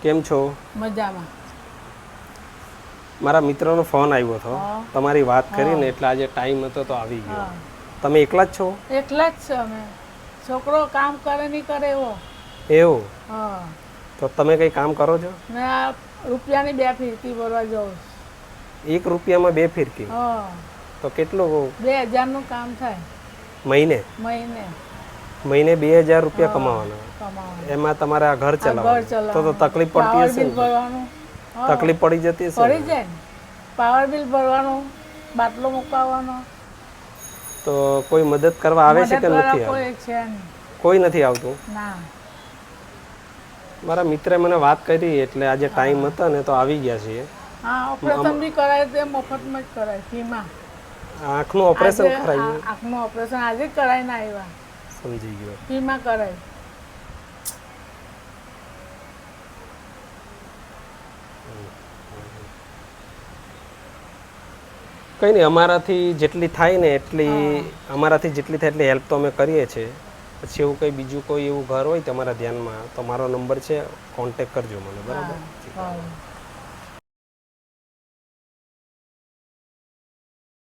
કેમ છો? મજામાં. મારા મિત્રનો ફોન આવ્યો હતો, હા. તમારી વાત કરીને હા. એટલે આજે ટાઈમ હતો તો આવી ગયો. હા તમે એકલા જ છો? એકલા જ છે અમે. છોકરો કામ કરે નહીં કરે એવો. એવું? હા તો તમે કંઈ કામ કરો છો? ને આ રૂપિયાની 2 ફીરકી ભરવા જાઉં છું. 1 રૂપિયામાં 2 ફિરકી? હા તો કેટલું 2000નું કામ થાય મહિને? મહિને. મહિને 2000 રૂપિયા હા કમાવાના? કમાવાનું. એમાં તમારે આ ઘર આ ઘર ચલાવવાનું? તો ચલાવવાનું, તકલીફ પડતી પાવર હશે બિલ ને? ભરવાનું. હા તકલીફ પડી જતી હશે પડી ને? જાય ને. પાવર બિલ ભરવાનું, બાટલો મુકાવવાનો. તો કોઈ મદદ કરવા આવે છે કે મદદવાળા નથી આવતું? કોઈ છે નહીં. કોઈ નથી આવતું? ના. મારા મિત્રે મને વાત કરી એટલે આજે ટાઈમ હા હતો ને તો આવી ગયા છીએ. હા ઓપરેશન બી કરાય તે મફતમાં જ કરાય, ફ્રીમાં. આંખનું ઓપરેશન આજે કરાવ્યું? આંખનું ઓપરેશન આજે જ કરાવીને આવ્યા. સમજી ગયો. ફ્રીમાં કરાય. કંઈ નહીં, અમારાથી જેટલી થાય ને એટલી હા અમારાથી જેટલી થાય એટલી હેલ્પ તો અમે કરીએ છીએ. પછી એવું કંઈ બીજું કોઈ એવું ઘર હોય તમારા ધ્યાનમાં તો મારો નંબર છે, કોન્ટેક કરજો મને, બરાબર? હા હા